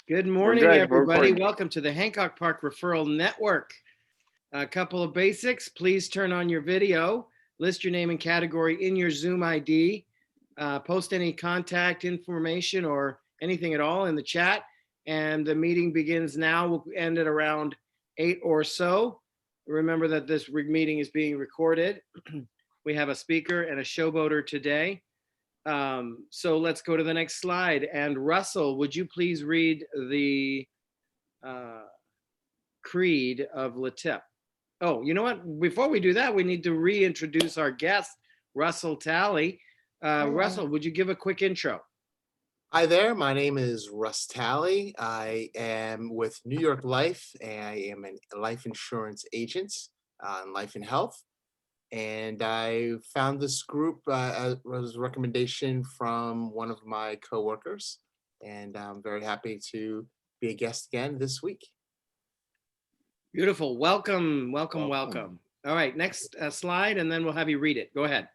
Good morning, everybody. Welcome to the Hancock Park Referral Network. A couple of basics. Please turn on your video. List your name and category in your Zoom ID. Post any contact information or anything at all in the chat. And the meeting begins now. We'll end at around 8 or so. Remember that this meeting is being recorded. We have a speaker and a showboater today. So let's go to the next slide. And Russell, would you please read the creed of LaTip? Oh, you know what? Before we do that, we need to reintroduce our guest, Russell Talley. Russell, would you give a quick intro? Hi there, my name is Russ Talley. I am with New York Life, and I am a life insurance agent on life and health. And I found this group as a recommendation from one of my coworkers, and I'm very happy to be a guest again this week. Beautiful. Welcome. All right, next slide, and then we'll have you read it. Go ahead.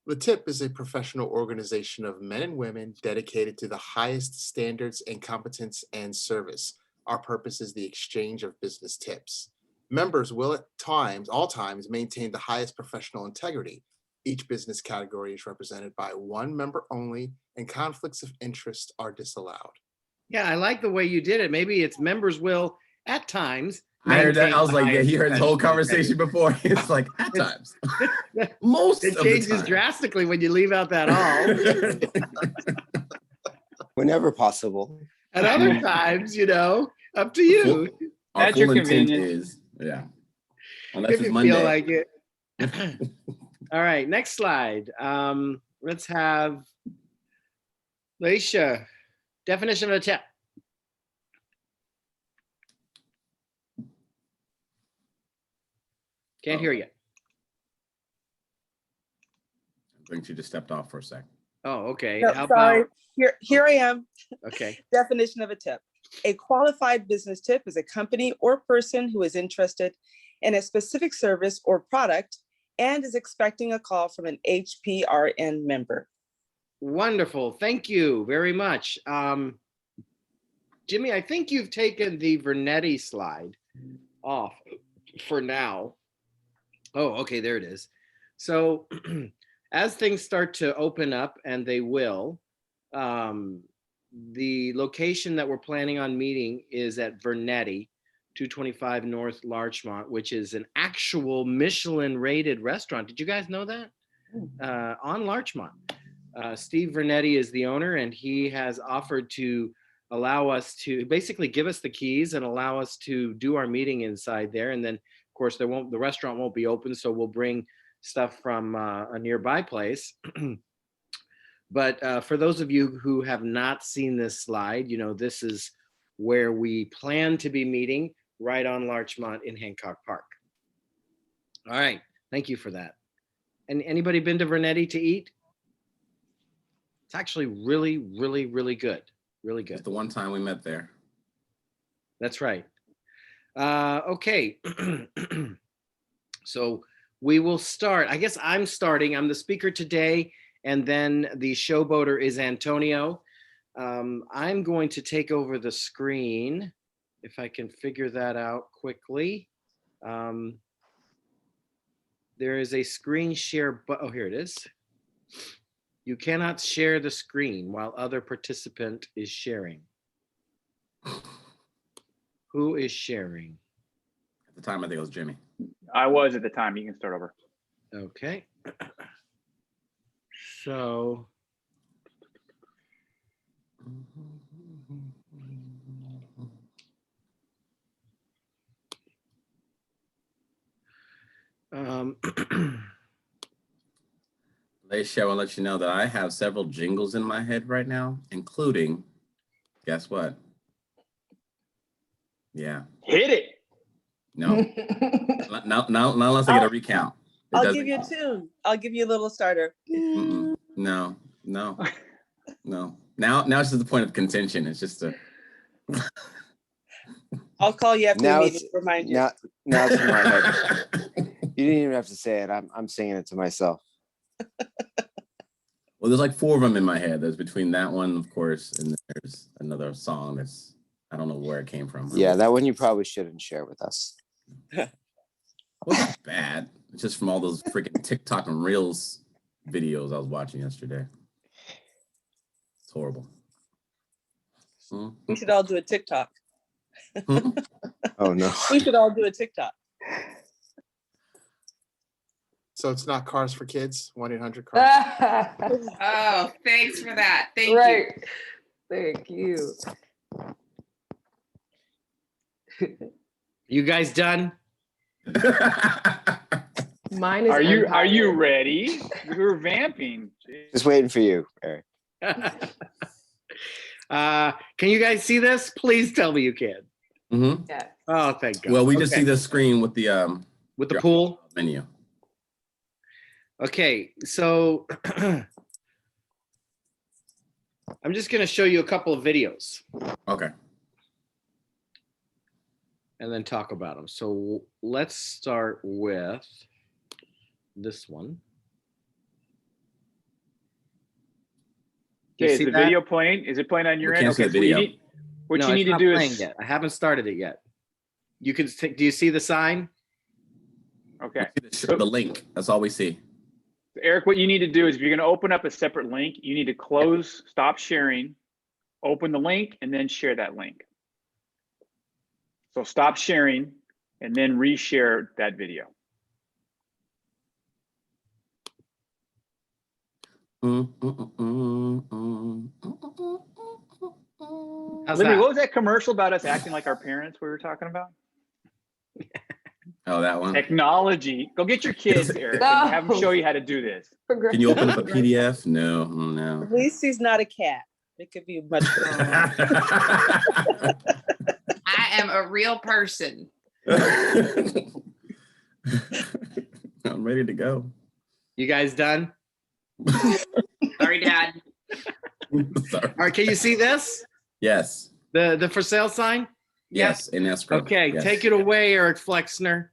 LaTip is a professional organization of men and women dedicated to the highest standards and competence and service. Our purpose is the exchange of business tips. Members will at all times maintain the highest professional integrity. Each business category is represented by one member only, and conflicts of interest are disallowed. Yeah, I like the way you did it. Maybe it's members will at times. I heard that. I was like, yeah, you heard the whole conversation before. It's like at times. Most it of changes the time. drastically when you leave out that all. Whenever possible. At other times, up to you. Our full intent is, yeah. Unless If it's you Monday. feel like it. All right, next slide. Let's have Leisha. Definition of a tip. Can't hear you. I think she just stepped off for a sec. Oh, okay. No, How sorry. about? Here I am. Okay. Definition of a tip. A qualified business tip is a company or person who is interested in a specific service or product and is expecting a call from an HPRN member. Wonderful. Thank you very much. Jimmy, I think you've taken the Vernetti slide off for now. Oh, okay, there it is. So as things start to open up, and they will, the location that we're planning on meeting is at Vernetti, 225 North Larchmont, which is an actual Michelin rated restaurant. Did you guys know that? On Larchmont. Steve Vernetti is the owner, and he has offered to allow us to basically give us the keys and allow us to do our meeting inside there. And then of course the restaurant won't be open, so we'll bring stuff from a nearby place. But for those of you who have not seen this slide, this is where we plan to be meeting, right on Larchmont in Hancock Park. All right, thank you for that. And anybody been to Vernetti to eat? It's actually really, really, really good. Really good. It's the one time we met there. That's right. Okay. So we will start. I guess I'm starting. I'm the speaker today, and then the showboater is Antonio. I'm going to take over the screen, if I can figure that out quickly. There is a screen share, oh, here it is. You cannot share the screen while other participant is sharing. Who is sharing? At the time, I think it was Jimmy. I was at the time. You can start over. Okay. So. Leisha, I'll let you know that I have several jingles in my head right now, including, guess what? Yeah. Hit it. No. Not unless I get a recount. I'll give you a tune. I'll give you a little starter. No. Now it's just the point of contention. It's just a. I'll call you after the meeting to remind you. Now it's in my head. You didn't even have to say it. I'm singing it to myself. Well, there's like 4 of them in my head. There's between that one, of course, and there's another song that's, I don't know where it came from. Yeah, that one you probably shouldn't share with us. Well, it's not bad. It's just from all those freaking TikTok and Reels videos I was watching yesterday. It's horrible. We should all do a TikTok. Oh no. We should all do a TikTok. So it's not Cars for Kids, 1-800-CARS. Oh, thanks for that. Thank you. Right. Thank you. You guys done? Mine is. Are you Empire. ready? We're vamping. Just waiting for you, Erik. Can you guys see this? Please tell me you can. Mm-hmm. Yeah. Oh, thank God. Well, we just Okay. see the screen with the With the pool. menu. Okay, so I'm just going to show you a couple of videos Okay. and then talk about them. So let's start with this one. Do you Okay, is see the that? video playing? Is it playing on your We end? can't see Okay, the so you video. need, what No, you it's need to not do playing is, yet. I haven't started it yet. You can do you see the sign? okay. The link. That's all we see. Eric, what you need to do is if you're going to open up a separate link, you need to close, stop sharing, open the link, and then share that link. So stop sharing and then reshare that video. How's Libby, that? what was that commercial about us acting like our parents we were talking about? Oh, that one. Technology. Go get your kids, Eric, and have them show you how to do this. Can you open up a PDF? No, no. At least he's not a cat. It could be much better. I am a real person. I'm ready to go. You guys done? Sorry, Dad. Sorry. All right, can you see this? Yes. The for sale sign? Yes. In escrow. Okay, Yes. take it away, Erik Flexner.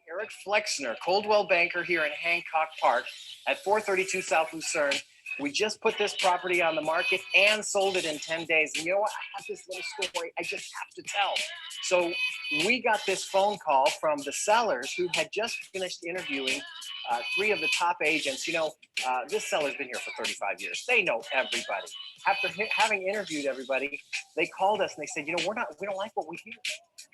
Erik Flexner, Coldwell banker here in Hancock Park at 432 South Lucerne. We just put this property on the market and sold it in 10 days. And you know what? I have this little story I just have to tell. So we got this phone call from the sellers who had just finished interviewing 3 of the top agents. You know, this seller's been here for 35 years. They know everybody. After having interviewed everybody, they called us and they said, you know, we don't like what we hear.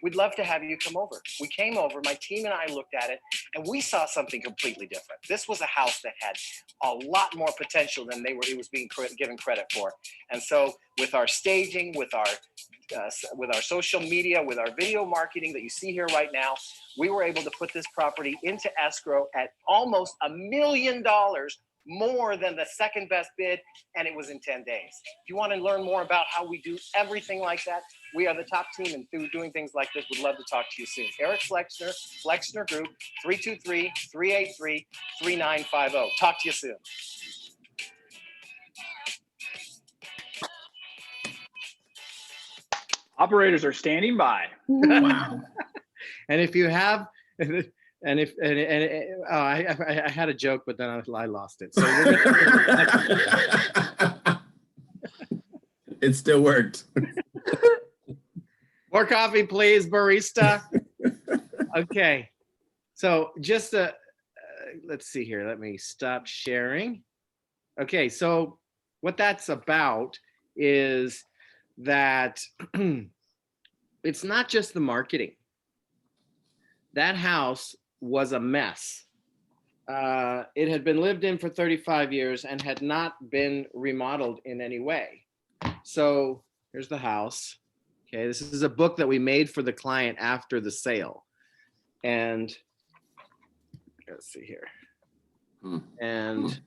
We'd love to have you come over. We came over, my team and I looked at it, and we saw something completely different. This was a house that had a lot more potential than it was being given credit for. And so with our staging, with our social media, with our video marketing that you see here right now, we were able to put this property into escrow at almost $1 million more than the second best bid, and it was in 10 days. If you want to learn more about how we do everything like that, we are the top team in doing things like this. We'd love to talk to you soon. Erik Flexner, Flexner Group, 323-383-3950. Talk to you soon. Operators are standing by. Wow. And if you have, I had a joke, but then I lost it. So It still worked. more coffee, please, barista. Okay. So just let's see here. Let me stop sharing. Okay. So what that's about is that it's not just the marketing. That house was a mess. It had been lived in for 35 years and had not been remodeled in any way. So here's the house. Okay, this is a book that we made for the client after the sale. And let's see here. And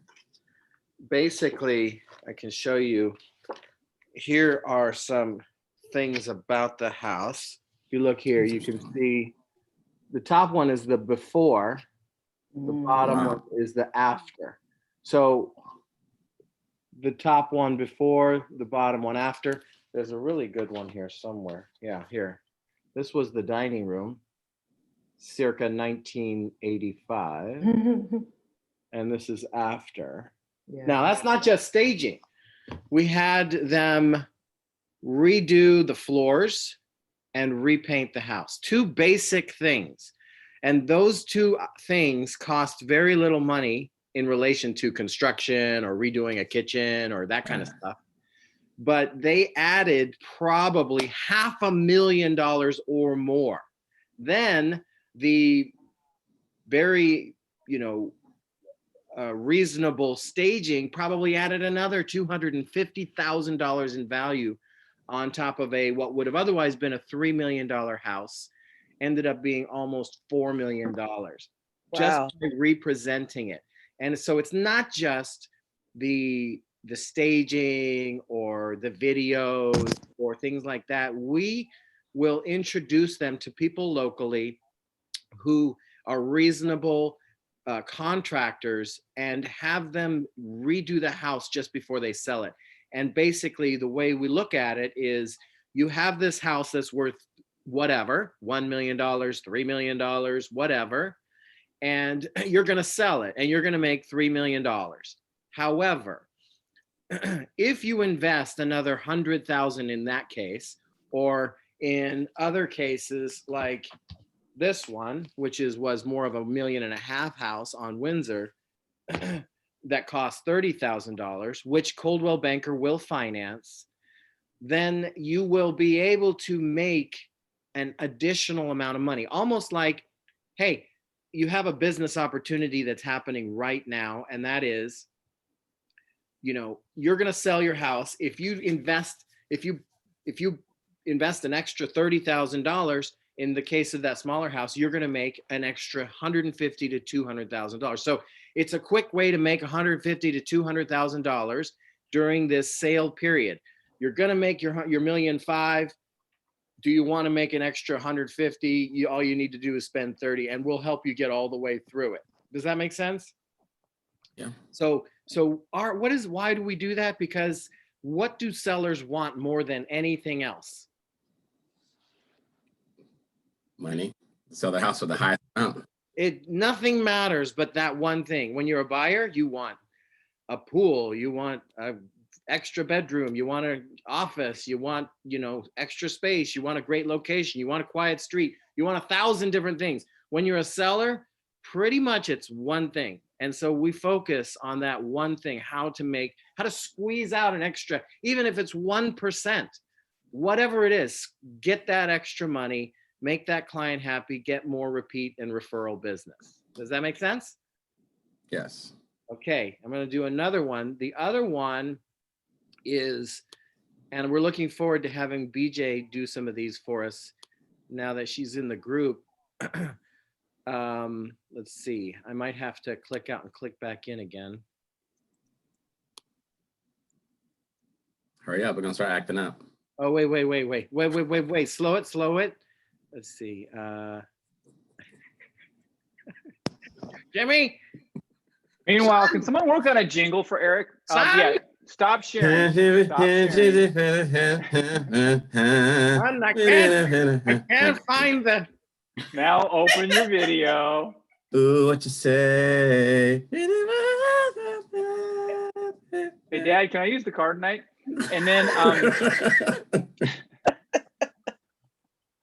basically, I can show you, here are some things about the house. If you look here, you can see the top one is the before, the bottom one is the after. So the top one before, the bottom one after. There's a really good one here somewhere. Yeah, here. This was the dining room. circa 1985. And this is after. Yeah. Now, that's not just staging. We had them redo the floors and repaint the house. Two basic things. And those two things cost very little money in relation to construction or redoing a kitchen or that kind of stuff. But they added probably $500,000 or more. Then the very, reasonable staging probably added another $250,000 in value on top of what would have otherwise been a $3 million house, ended up being almost $4 million just by representing it. And so it's not just the staging or the videos or things like that. We will introduce them to people locally who are reasonable contractors and have them redo the house just before they sell it. And basically the way we look at it is you have this house that's worth whatever, $1 million, $3 million, whatever, and you're going to sell it and you're going to make $3 million. However, if you invest another 100,000 in that case, or in other cases like this one, which was more of $1.5 million house on Windsor that cost $30,000, which Coldwell Banker will finance, then you will be able to make an additional amount of money. Almost like, hey, you have a business opportunity that's happening right now, and that is, you're going to sell your house. If you invest an extra $30,000, in the case of that smaller house, you're going to make an extra $150,000 to $200,000. So it's a quick way to make $150,000 to $200,000 during this sale period. You're going to make your $1.5 million. Do you want to make an extra 150? All you need to do is spend 30, and we'll help you get all the way through it. Does that make sense? Yeah. So why do we do that? Because what do sellers want more than anything else? Money. Sell the house for the highest amount. Nothing matters but that one thing. When you're a buyer, you want a pool, you want an extra bedroom, you want an office, you want, extra space, you want a great location, you want a quiet street, you want 1,000 different things. When you're a seller, pretty much it's one thing. And so we focus on that one thing, how to squeeze out an extra, even if it's 1%, whatever it is, get that extra money, make that client happy, get more repeat and referral business. Does that make sense? Yes. Okay, I'm going to do another one. The other one is, and we're looking forward to having BJ do some of these for us now that she's in the group. Let's see, I might have to click out and click back in again. Hurry up, we're gonna start acting up. Oh, wait, slow it. Let's see, Jimmy. Meanwhile, can someone work on a jingle for Erik? Yeah, stop sharing. Stop sharing. I can't find the. Now open your video. Ooh, what you say? Hey, Dad, can I use the car tonight? And then, all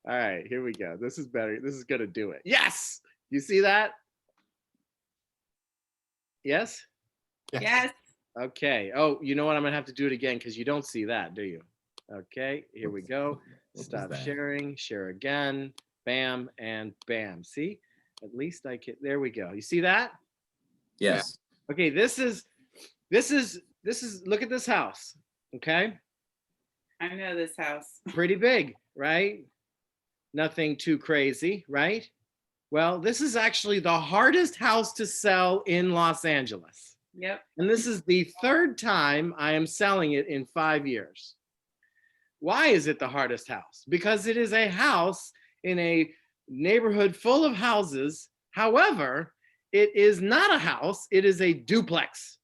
right, here we go. This is better. This is gonna do it. Yes, you see that? Yes. Yes. Okay. Oh, you know what? I'm gonna have to do it again because you don't see that, do you? Okay. Here we go. Stop sharing. Share again. Bam and bam. See? At least I can. There we go. You see that? Yes. Okay. This is. Look at this house. Okay. I know this house. Pretty big, right? Nothing too crazy, right? Well, this is actually the hardest house to sell in Los Angeles. Yep. And this is the third time I am selling it in 5 years. Why is it the hardest house? Because it is a house in a neighborhood full of houses. However, it is not a house, it is a duplex.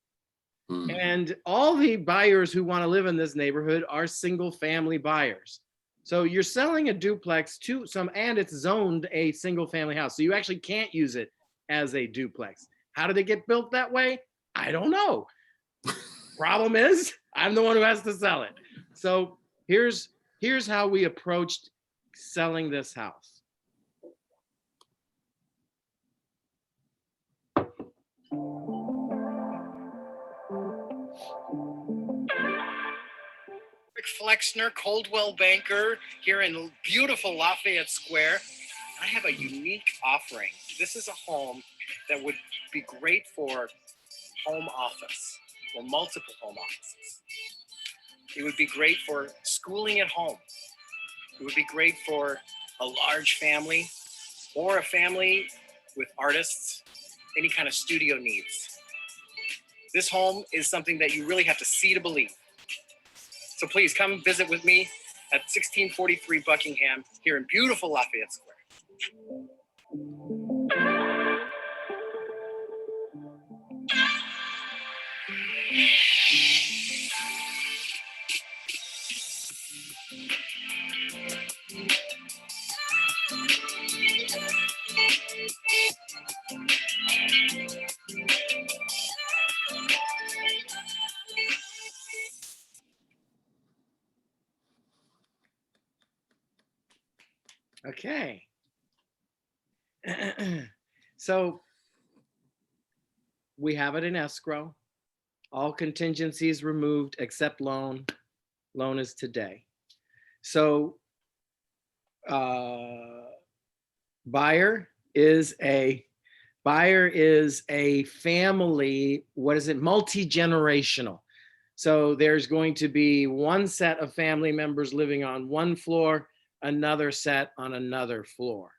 And all the buyers who want to live in this neighborhood are single family buyers. So you're selling a duplex to and it's zoned a single family house. So you actually can't use it as a duplex. How did it get built that way? I don't know. Problem is, I'm the one who has to sell it. So here's how we approached selling this house. Flexner, Coldwell banker here in beautiful Lafayette Square. I have a unique offering. This is a home that would be great for home office or multiple home offices. It would be great for schooling at home. It would be great for a large family or a family with artists, any kind of studio needs. This home is something that you really have to see to believe. So please come visit with me at 1643 Buckingham here in beautiful Lafayette Square. Okay. So we have it in escrow. All contingencies removed except loan. Loan is today. So buyer is a family, what is it? Multi-generational. So there's going to be one set of family members living on one floor, another set on another floor.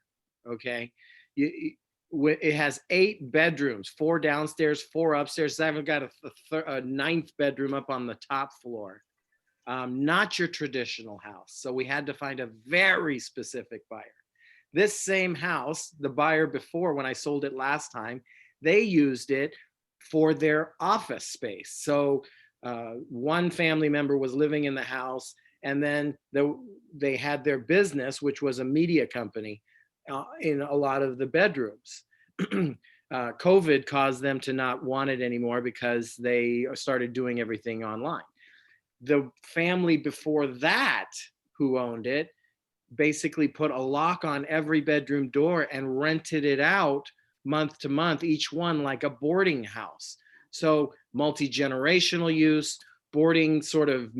Okay. It has 8 bedrooms, 4 downstairs, 4 upstairs. I haven't got a 9th bedroom up on the top floor. Not your traditional house. So we had to find a very specific buyer. This same house, the buyer before, when I sold it last time, they used it for their office space. So one family member was living in the house, and then they had their business, which was a media company, in a lot of the bedrooms. COVID caused them to not want it anymore because they started doing everything online. The family before that who owned it basically put a lock on every bedroom door and rented it out month to month, each one like a boarding house. So multi-generational use, boarding sort of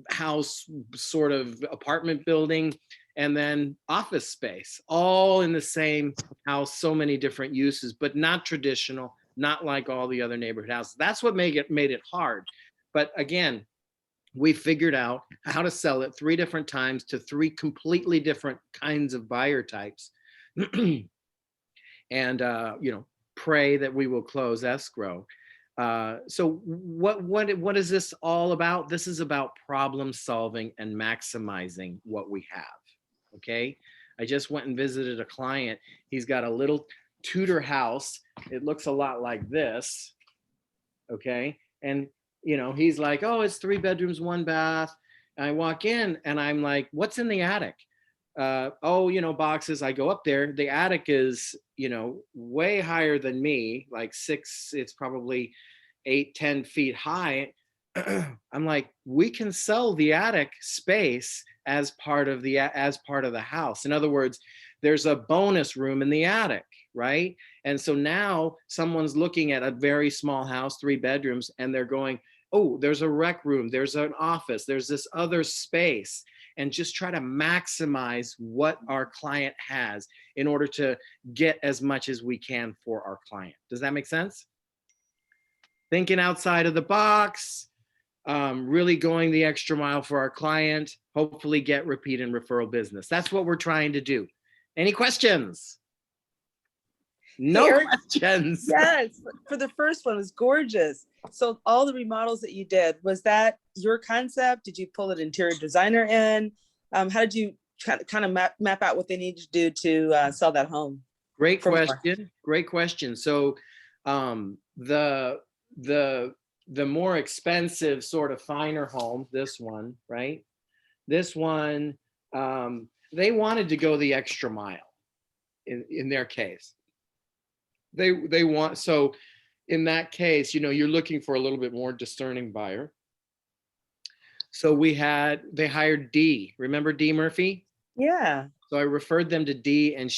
house, sort of apartment building, and then office space, all in the same house, so many different uses, but not traditional, not like all the other neighborhood houses. That's what made it hard. But again, we figured out how to sell it 3 different times to 3 completely different kinds of buyer types. And pray that we will close escrow. So what is this all about? This is about problem solving and maximizing what we have. Okay. I just went and visited a client. He's got a little Tudor house. It looks a lot like this. Okay. And he's like, oh, it's 3 bedrooms, 1 bath. And I walk in and I'm like, what's in the attic? Boxes. I go up there. The attic is, way higher than me, like 6, it's probably 8-10 feet high. I'm like, we can sell the attic space as part of the house. In other words, there's a bonus room in the attic, right? And so now someone's looking at a very small house, 3 bedrooms, and they're going, oh, there's a rec room, there's an office, there's this other space, and just try to maximize what our client has in order to get as much as we can for our client. Does that make sense? Thinking outside of the box, really going the extra mile for our client, hopefully get repeat and referral business. That's what we're trying to do. Any questions? No, Erik, questions. Yes, for the first one, it was gorgeous. So all the remodels that you did, was that your concept? Did you pull an interior designer in? How did you kind of map out what they needed to do to sell that home? Great question. Great question. So the more expensive, sort of finer home, this one, right? This one They wanted to go the extra mile in their case. They want, so in that case, you're looking for a little bit more discerning buyer. So they hired Dee. Remember Dee Murphy? Yeah. So I referred them to Dee, and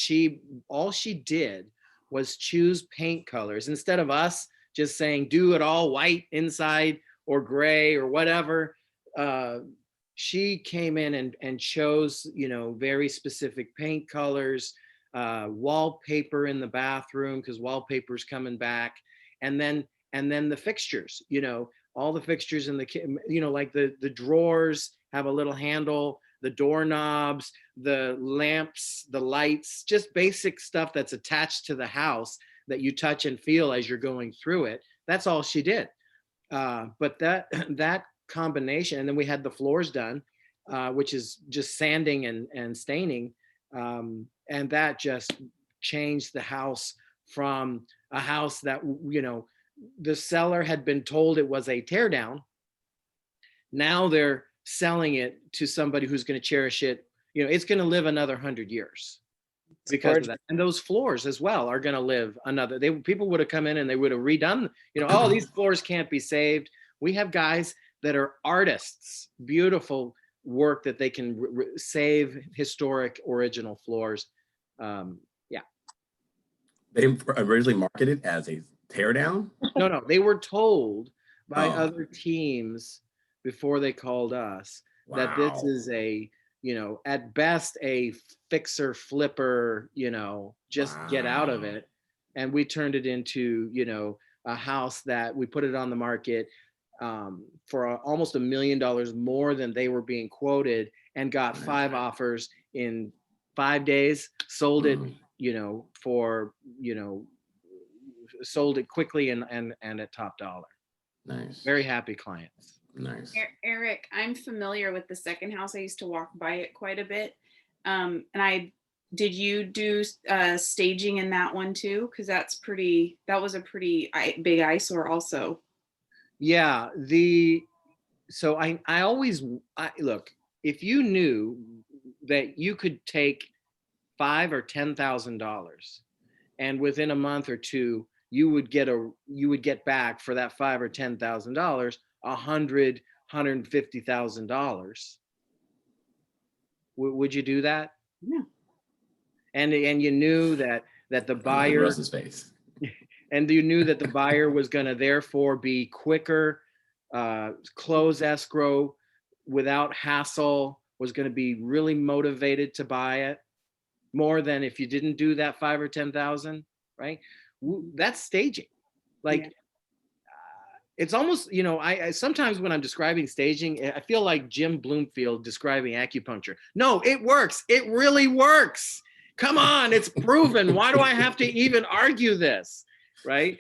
all she did was choose paint colors instead of us just saying do it all white inside or gray or whatever. She came in and chose, very specific paint colors, wallpaper in the bathroom because wallpaper's coming back, and then the fixtures, all the fixtures in the, like the drawers have a little handle, the doorknobs, the lamps, the lights, just basic stuff that's attached to the house that you touch and feel as you're going through it. That's all she did. But that combination, and then we had the floors done, which is just sanding and staining. And that just changed the house from a house that, the seller had been told it was a tear down. Now they're selling it to somebody who's going to cherish it. It's going to live another 100 years because of that. And those floors as well are going to live another. People would have come in and they would have redone, oh, these floors can't be saved. We have guys that are artists, beautiful work that they can save historic original floors. Yeah. They didn't originally market it as a teardown? No, they were told by other teams before they called us that this is a, at best a fixer flipper, just get out of it. And we turned it into, a house that we put it on the market for almost $1 million more than they were being quoted, and got 5 offers in 5 days, sold it, sold it quickly and at top dollar. Nice. Very happy clients. Nice. Erik, I'm familiar with the second house. I used to walk by it quite a bit. Did you do staging in that one too? Because that was a pretty big eyesore also. Yeah. So I always look, if you knew that you could take $5,000 or $10,000 and within a month or two, you would get back for that $5,000 or $10,000, $150,000. Would you do that? Yeah. And you knew that the buyer, Russ's face. and you knew that the buyer was going to therefore be quicker, close escrow without hassle, was going to be really motivated to buy it more than if you didn't do that 5 or 10,000, right? That's staging. Like, it's almost, I sometimes when I'm describing staging, I feel like Jim Bloomfield describing acupuncture. No, it works. It really works. Come on, it's proven. Why do I have to even argue this, right?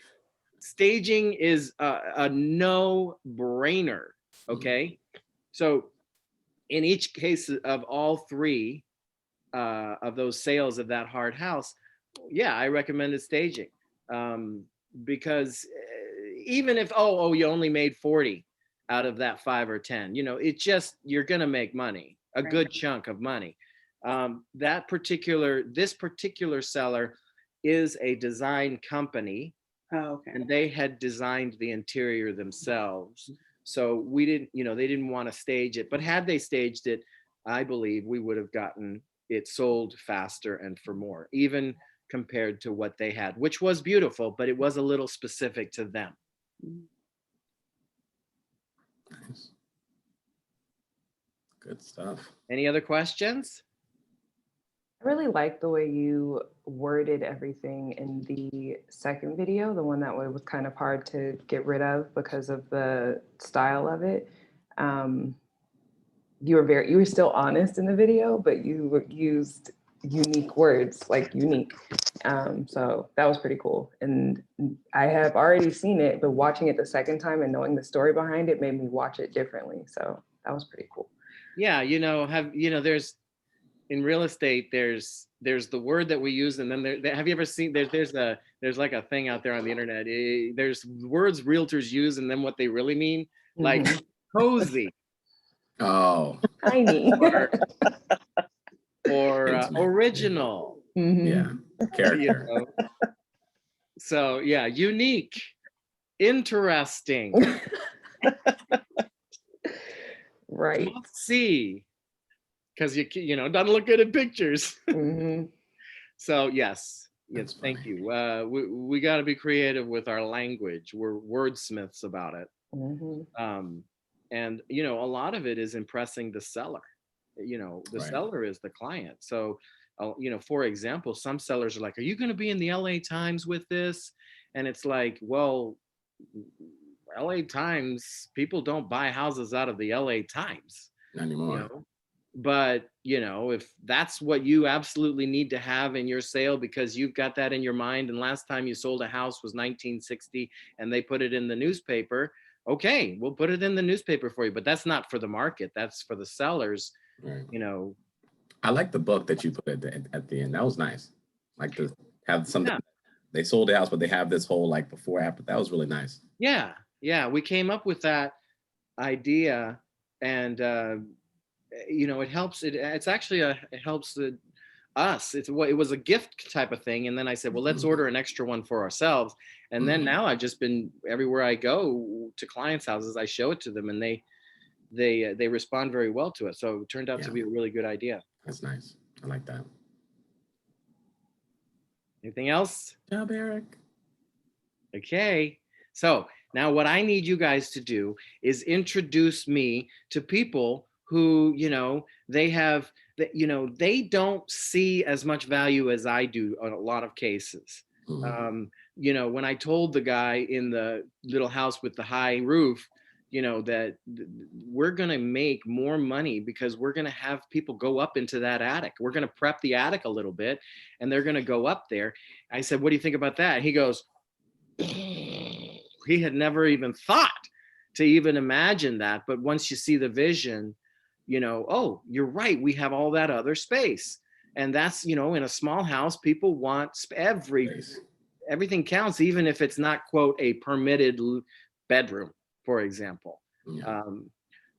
Staging is a no-brainer, okay? So in each case of all 3 of those sales of that hard house, yeah, I recommended staging. Because even if, you only made 40 out of that 5 or 10, you're going to make money, a good chunk of money. This particular seller is a design company. Oh, okay. And they had designed the interior themselves. So we didn't, they didn't want to stage it, but had they staged it, I believe we would have gotten it sold faster and for more, even compared to what they had, which was beautiful, but it was a little specific to them. Nice. Good stuff. Any other questions? I really like the way you worded everything in the second video, the one that was kind of hard to get rid of because of the style of it. You were still honest in the video, but you used unique words, like unique. So that was pretty cool. And I have already seen it, but watching it the second time and knowing the story behind it made me watch it differently. So that was pretty cool. Yeah, there's in real estate, there's the word that we use, and then have you ever seen there's like a thing out there on the internet. There's words realtors use, and then what they really mean, like cozy. Oh, Tiny. or Intimate. original. Mhm. yeah. Character. You know? So yeah, unique, interesting, Right. must see, because you know doesn't look good in pictures. Mhm. So yes, That's thank funny. you. We got to be creative with our language. We're wordsmiths about it. Mhm. And you know, a lot of it is impressing the seller. You know, the Right. seller is the client. So, you know, for example, some sellers are like, "Are you going to be in the LA Times with this?" And it's like, well, LA Times, people don't buy houses out of the LA Times, Not you anymore. know. But you know, if that's what you absolutely need to have in your sale because you've got that in your mind, and last time you sold a house was 1960 and they put it in the newspaper, okay, we'll put it in the newspaper for you. But that's not for the market, that's for the sellers, Right. you know. I like the book that you put at the end. That was nice. Like to have something. Yeah. They sold the house, but they have this whole like before after. That was really nice. Yeah, we came up with that idea, and you know, it helps. It's actually it helps us. It was a gift type of thing, and then I said, well, let's order an extra one for ourselves. And then now I've just been everywhere I go to clients' houses, I show it to them, and they respond very well to it. So it turned out to be a really good idea. That's nice. I like that. Anything else? Good job, Erik. Okay. So now what I need you guys to do is introduce me to people who, you know, they have that, you know, they don't see as much value as I do on a lot of cases. You know, when I told the guy in the little house with the high roof, you know, that we're going to make more money because we're going to have people go up into that attic. We're going to prep the attic a little bit and they're going to go up there. I said, what do you think about that? He goes, he had never even thought to even imagine that. But once you see the vision, you know, oh, you're right. We have all that other space. And that's, you know, in a small house, people want everything counts, even if it's not, quote, a permitted bedroom, for example.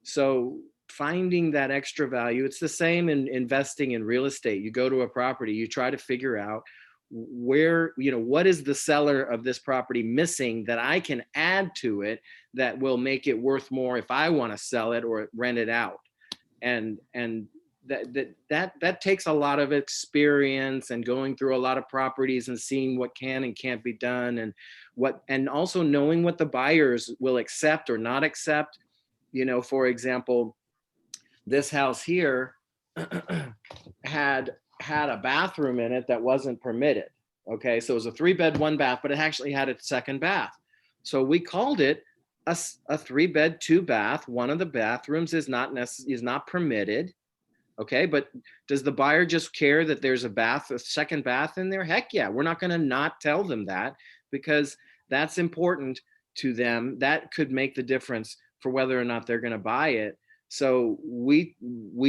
So finding that extra value, it's the same in investing in real estate. You go to a property, you try to figure out where, you know, what is the seller of this property missing that I can add to it that will make it worth more if I want to sell it or rent it out. And that takes a lot of experience and going through a lot of properties and seeing what can and can't be done, and also knowing what the buyers will accept or not accept. You know, for example, this house here had a bathroom in it that wasn't permitted. Okay, so it was a 3-bed, 1-bath, but it actually had a second bath. So we called it a 3-bed, 2-bath. One of the bathrooms is not permitted. Okay, but does the buyer just care that there's a second bath in there? Heck yeah, we're not going to not tell them that because that's important to them. That could make the difference for whether or not they're going to buy it. So we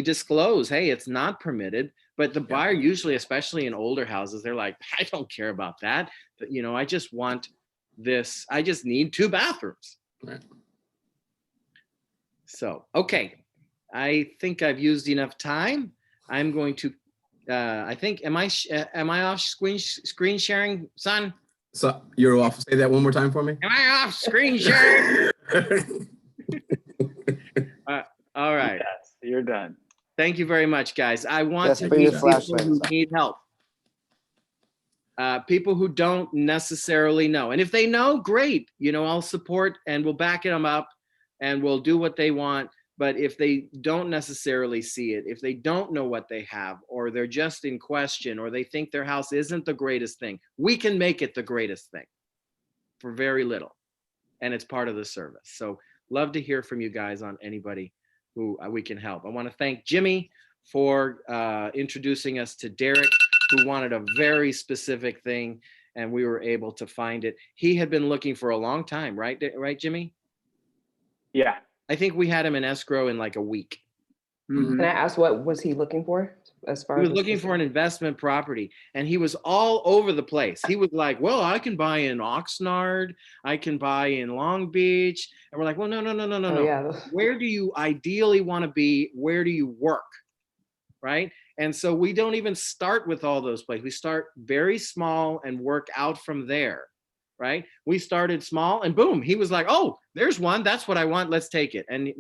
disclose, hey, it's not permitted, but the buyer usually, especially in older houses, they're like, I don't care about that. But, you know, I just want this. I just need 2 bathrooms. Right. So, okay. I think I've used enough time. I'm going to, I think, am I off screen sharing, son? So you're off. Say that one more time for me. Am I off screen sharing? All right. Yes, you're done. Thank you very much, guys. I want Yes, to put meet your people flashlight who aside. need help. People who don't necessarily know. And if they know, great. You know, I'll support and we'll back them up and we'll do what they want. But if they don't necessarily see it, if they don't know what they have, or they're just in question, or they think their house isn't the greatest thing, we can make it the greatest thing for very little. And it's part of the service. So love to hear from you guys on anybody who we can help. I want to thank Jimmy for introducing us to Derek, who wanted a very specific thing, and we were able to find it. He had been looking for a long time, right, Jimmy? Yeah. I think we had him in escrow in like a week. Can I ask what was he looking for as far He as was looking for an investment property, and he was all over the place. He was like, well, I can buy in Oxnard, I can buy in Long Beach. And we're like, well, no. Yeah. Where do you ideally want to be? Where do you work? Right. And so we don't even start with all those places. We start very small and work out from there. Right. We started small and boom, he was like, oh, there's one. That's what I want. Let's take it. And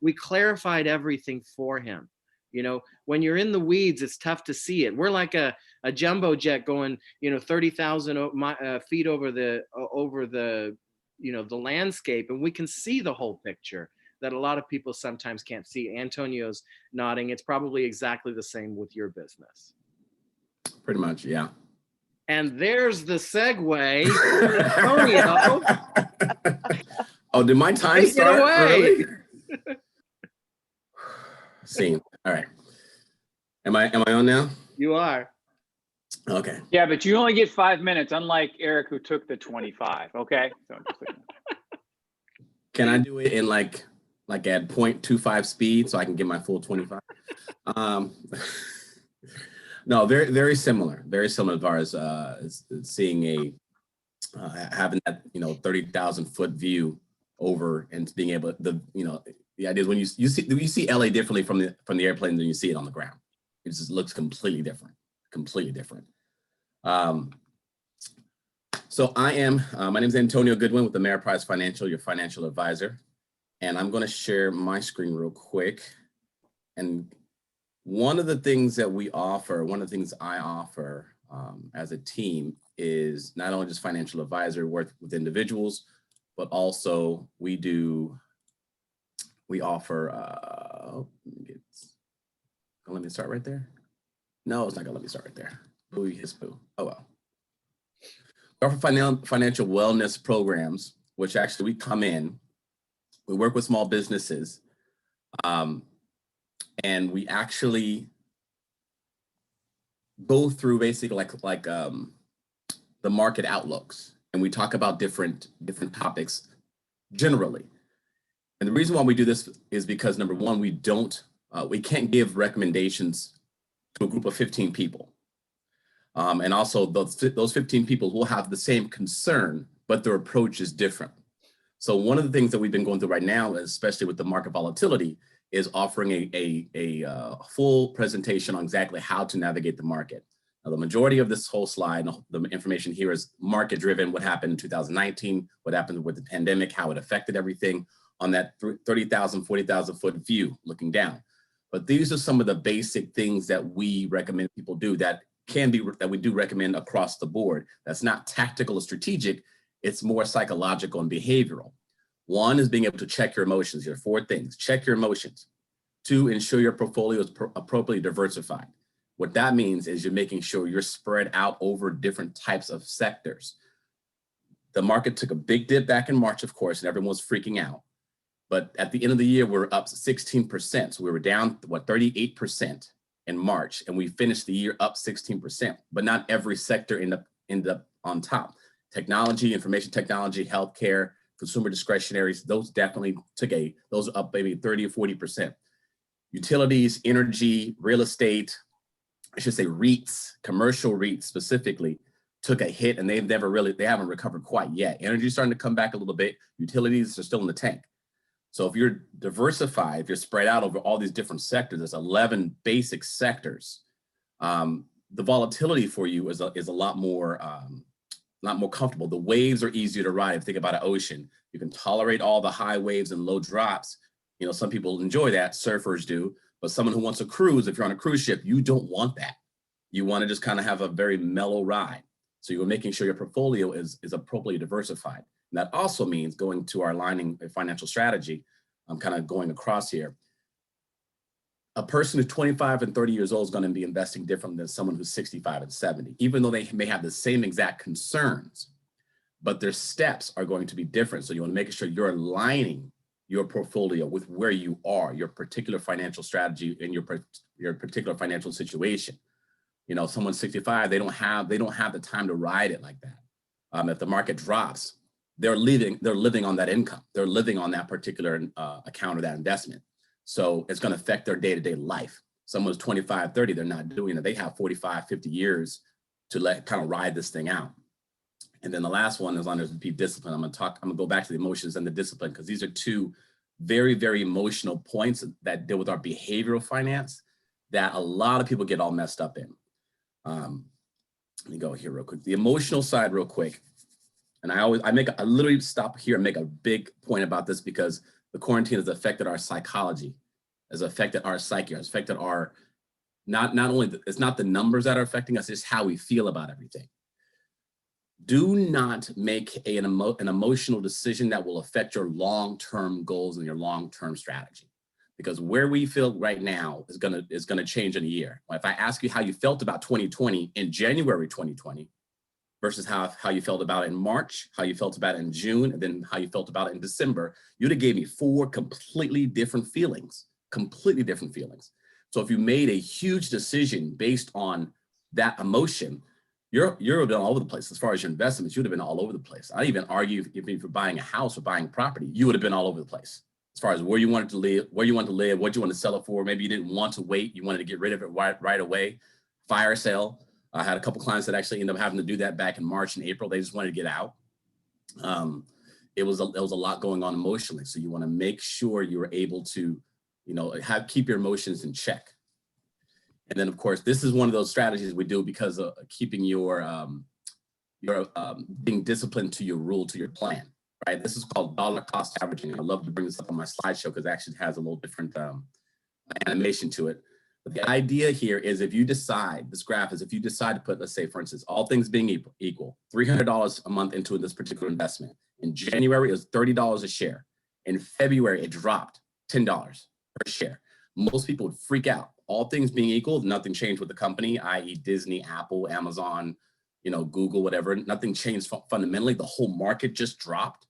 we clarified everything for him. You know, when you're in the weeds, it's tough to see it. We're like a jumbo jet going, 30,000 feet over the, the landscape, and we can see the whole picture that a lot of people sometimes can't see. Antonio's nodding. It's probably exactly the same with your business. Pretty much, yeah. And there's the segue. Antonio. Oh, did my time Take start? it away. Really? Scene. All right. Am I on now? You are. Okay. Yeah, but you only get 5 minutes, unlike Erik, who took the 25. Okay. So Can I do it in like at 0.25 speed so I can get my full 25? No, very, very similar. Very similar as far as seeing having that 30,000 foot view over and being able the idea is when you see LA differently from the airplane than you see it on the ground. It just looks completely different. So I am, my name is Antonio Goodwin with the Ameriprise Financial, your financial advisor. And I'm going to share my screen real quick. And one of the things that we offer, one of the things I offer as a team is not only just financial advisor work with individuals, but also we offer, let me start right there. No, it's not gonna let me start right there. Booey his boo. Oh well. We offer financial wellness programs, which actually we come in, we work with small businesses, and we actually go through basically like the market outlooks, and we talk about different topics generally. And the reason why we do this is because number one, we can't give recommendations to a group of 15 people. And also those 15 people will have the same concern, but their approach is different. So one of the things that we've been going through right now, especially with the market volatility, is offering a full presentation on exactly how to navigate the market. Now, the majority of this whole slide, the information here is market driven, what happened in 2019, what happened with the pandemic, how it affected everything on that 30,000, 40,000 foot view looking down. But these are some of the basic things that we recommend people do that we do recommend across the board. That's not tactical or strategic. It's more psychological and behavioral. One is being able to check your emotions. There are 4 things. Check your emotions. 2, ensure your portfolio is appropriately diversified. What that means is you're making sure you're spread out over different types of sectors. The market took a big dip back in March, of course, and everyone was freaking out. But at the end of the year, we're up 16%. So we were down, 38% in March, and we finished the year up 16%. But not every sector ended up on top. Technology, information technology, healthcare, consumer discretionaries, those definitely those are up maybe 30 or 40%. Utilities, energy, real estate, I should say REITs, commercial REITs specifically, took a hit, and they haven't recovered quite yet. Energy's starting to come back a little bit. Utilities are still in the tank. So if you're diversified, if you're spread out over all these different sectors, there's 11 basic sectors. The volatility for you is a lot more comfortable. The waves are easier to ride. If you think about an ocean, you can tolerate all the high waves and low drops. Some people enjoy that, surfers do, but someone who wants a cruise, if you're on a cruise ship, you don't want that. You want to just kind of have a very mellow ride. So you're making sure your portfolio is appropriately diversified. And that also means going to our aligning financial strategy. I'm kind of going across here. A person who's 25 and 30 years old is going to be investing different than someone who's 65 and 70, even though they may have the same exact concerns, but their steps are going to be different. So you want to make sure you're aligning your portfolio with where you are, your particular financial strategy and your particular financial situation. Someone 65, they don't have the time to ride it like that. If the market drops, they're living on that income. They're living on that particular account or that investment. So it's going to affect their day-to-day life. someone's 25, 30, they're not doing it. They have 45, 50 years to kind of ride this thing out. And then the last one is on there's be discipline. I'm gonna go back to the emotions and the discipline, because these are two very, very emotional points that deal with our behavioral finance that a lot of people get all messed up in. Let me go here real quick. The emotional side real quick. And I literally stop here and make a big point about this, because the quarantine has affected our psychology, has affected our psyche, has affected our, not only, it's not the numbers that are affecting us, it's how we feel about everything. Do not make an emotional decision that will affect your long-term goals and your long-term strategy, because where we feel right now is gonna change in a year. If I ask you how you felt about 2020 in January 2020 versus how you felt about it in March, how you felt about it in June, and then how you felt about it in December, you'd have gave me 4 completely different feelings, So if you made a huge decision based on that emotion, you're been all over the place. As far as your investments, you'd have been all over the place. I even argue if you're buying a house or buying property, you would have been all over the place. As far as where you wanted to live, what you want to sell it for. Maybe you didn't want to wait. You wanted to get rid of it right away. Fire sale. I had a couple clients that actually ended up having to do that back in March and April. They just wanted to get out. It was a lot going on emotionally. So you want to make sure you are able to, keep your emotions in check. And then, of course, this is one of those strategies we do because of keeping your being disciplined to your rule, to your plan, right? This is called dollar cost averaging. I love to bring this up on my slideshow because it actually has a little different animation to it. But the idea here is if you decide to put, let's say, for instance, all things being equal, $300 a month into this particular investment. In January, it was $30 a share. In February, it dropped $10 per share. Most people would freak out. All things being equal, nothing changed with the company, i.e. Disney, Apple, Amazon, Google, whatever. Nothing changed fundamentally. The whole market just dropped,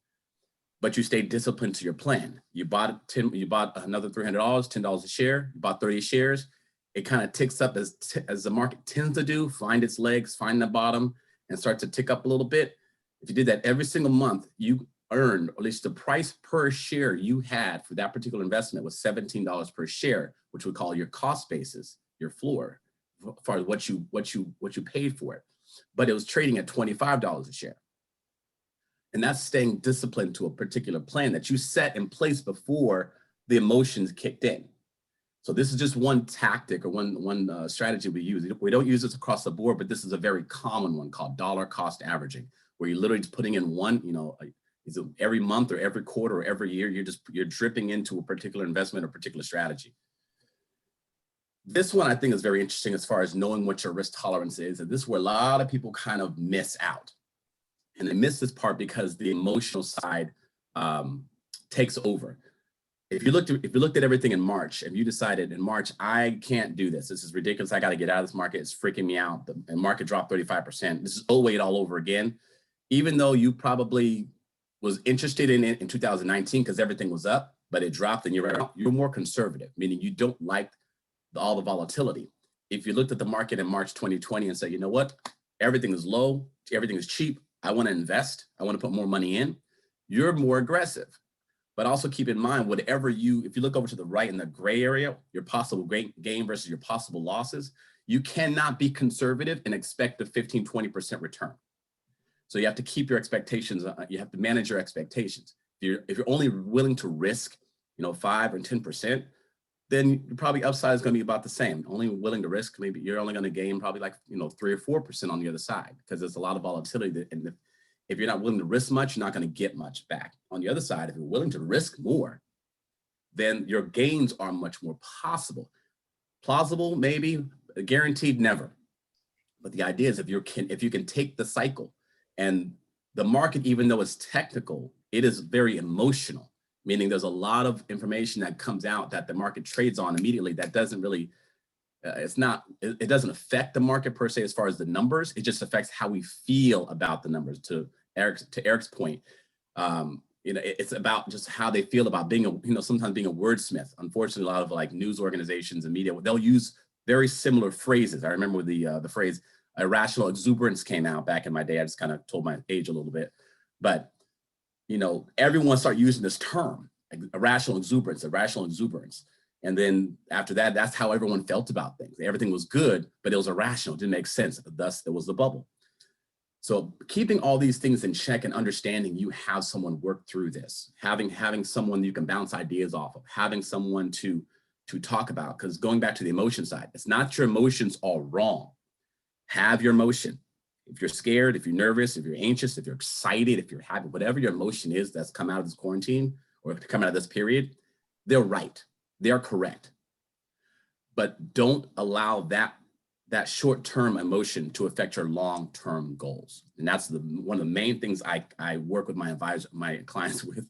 but you stayed disciplined to your plan. You bought another $300, $10 a share. You bought 30 shares. It kind of ticks up as the market tends to do, find its legs, find the bottom, and start to tick up a little bit. If you did that every single month, you earned, or at least the price per share you had for that particular investment was $17 per share, which we call your cost basis, your floor, as far as what you paid for it. But it was trading at $25 a share. And that's staying disciplined to a particular plan that you set in place before the emotions kicked in. So this is just one tactic or one strategy we use. We don't use this across the board, but this is a very common one called dollar cost averaging, where you're literally just putting in one, every month or every quarter or every year, you're dripping into a particular investment or particular strategy. This one I think is very interesting as far as knowing what your risk tolerance is. And this is where a lot of people kind of miss out. And they miss this part because the emotional side takes over. If you looked at everything in March and you decided in March, I can't do this. This is ridiculous. I got to get out of this market. It's freaking me out. The market dropped 35%. This is 08 all over again. Even though you probably was interested in it in 2019 because everything was up, but it dropped and you're more conservative, meaning you don't like all the volatility. If you looked at the market in March 2020 and said, you know what, everything is low, everything is cheap, I want to invest, I want to put more money in, you're more aggressive. But also keep in mind, if you look over to the right in the gray area, your possible gain versus your possible losses, you cannot be conservative and expect a 15, 20% return. So you have to keep your expectations, you have to manage your expectations. If you're only willing to risk, 5 or 10%, then probably upside is going to be about the same. Only willing to risk, maybe you're only going to gain probably 3 or 4% on the other side, because there's a lot of volatility. And if you're not willing to risk much, you're not going to get much back. On the other side, if you're willing to risk more, then your gains are much more possible. Plausible, maybe, guaranteed, never. But the idea is if you can take the cycle, and the market, even though it's technical, it is very emotional, meaning there's a lot of information that comes out that the market trades on immediately that doesn't really, it doesn't affect the market per se as far as the numbers. It just affects how we feel about the numbers. To Erik's point, it's about just how they feel about being sometimes being a wordsmith. Unfortunately, a lot of news organizations and media, they'll use very similar phrases. I remember the phrase irrational exuberance came out back in my day. I just kind of told my age a little bit, but everyone started using this term, irrational exuberance. And then after that, that's how everyone felt about things. Everything was good, but it was irrational. It didn't make sense. Thus, there was the bubble. So keeping all these things in check and understanding you have someone work through this, having someone you can bounce ideas off of, having someone to talk about, because going back to the emotion side, it's not your emotions all wrong. Have your emotion. If you're scared, if you're nervous, if you're anxious, if you're excited, if you're happy, whatever your emotion is that's come out of this quarantine or come out of this period, they're right. They're correct. But don't allow that short-term emotion to affect your long-term goals. And that's one of the main things I work with my clients with,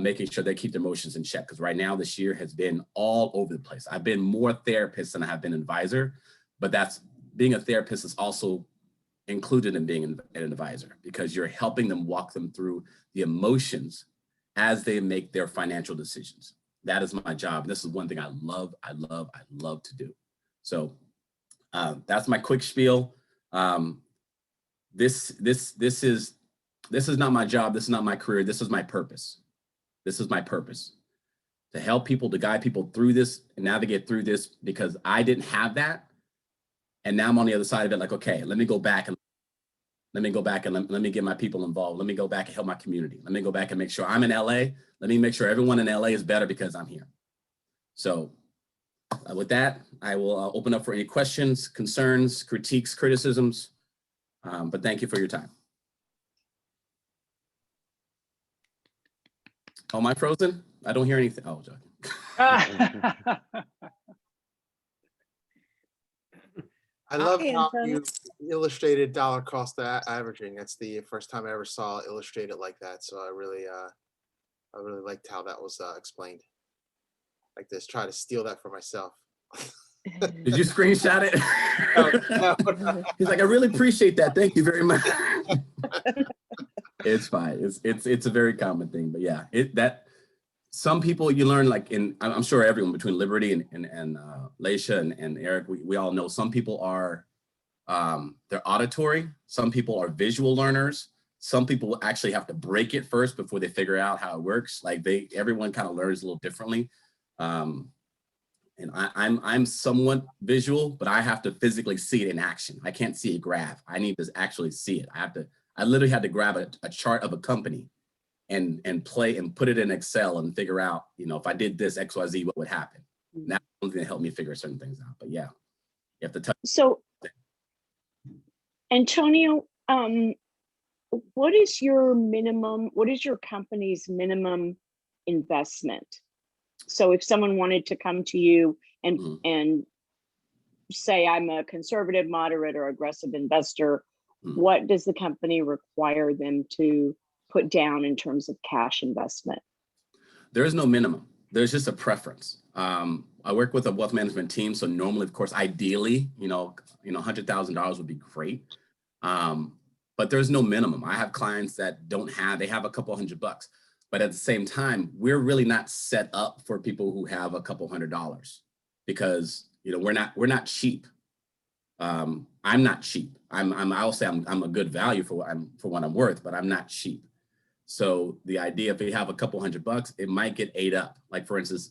making sure they keep their emotions in check. Because right now, this year has been all over the place. I've been more therapist than I have been advisor, but being a therapist is also included in being an advisor, because you're helping them walk them through the emotions as they make their financial decisions. That is my job. This is one thing I love to do. So that's my quick spiel. This is not my job. This is not my career. This is my purpose. This is my purpose, to help people, to guide people through this and navigate through this, because I didn't have that. And now I'm on the other side of it. Like, okay, let me go back and let me get my people involved. Let me go back and help my community. Let me go back and make sure I'm in LA. Let me make sure everyone in LA is better because I'm here. So with that, I will open up for any questions, concerns, critiques, criticisms. But thank you for your time. Oh, am I frozen? I don't hear anything. Oh, joking. I love Hey, how Antonio. you illustrated dollar cost averaging. That's the first time I ever saw it illustrated like that. So I really liked how that was explained. Like this, try to steal that for myself. Did you screenshot it? No. He's like, I really appreciate that. Thank you very much. It's fine. It's a very common thing, but yeah, some people you learn, like I'm sure everyone between Liberty and Laisha and Erik, we all know some people are they're auditory. Some people are visual learners. Some people actually have to break it first before they figure out how it works. Like everyone kind of learns a little differently. And I'm somewhat visual, but I have to physically see it in action. I can't see a graph. I need to actually see it. I literally had to grab a chart of a company and play and put it in Excel and figure out, if I did this XYZ, what would happen. And that's something that helped me figure certain things out. But yeah, you have to touch. So, Antonio, what is your company's minimum investment? So if someone wanted to come to you and say, I'm a conservative, moderate, or aggressive investor, what does the company require them to put down in terms of cash investment? There is no minimum. There's just a preference. I work with a wealth management team. So normally, of course, ideally, $100,000 would be great. But there's no minimum. I have clients that they have a couple $100. But at the same time, we're really not set up for people who have a couple $100, because we're not cheap. I'm not cheap. I'll say I'm a good value for what I'm worth, but I'm not cheap. So the idea, if you have a couple $100, it might get ate up. Like for instance,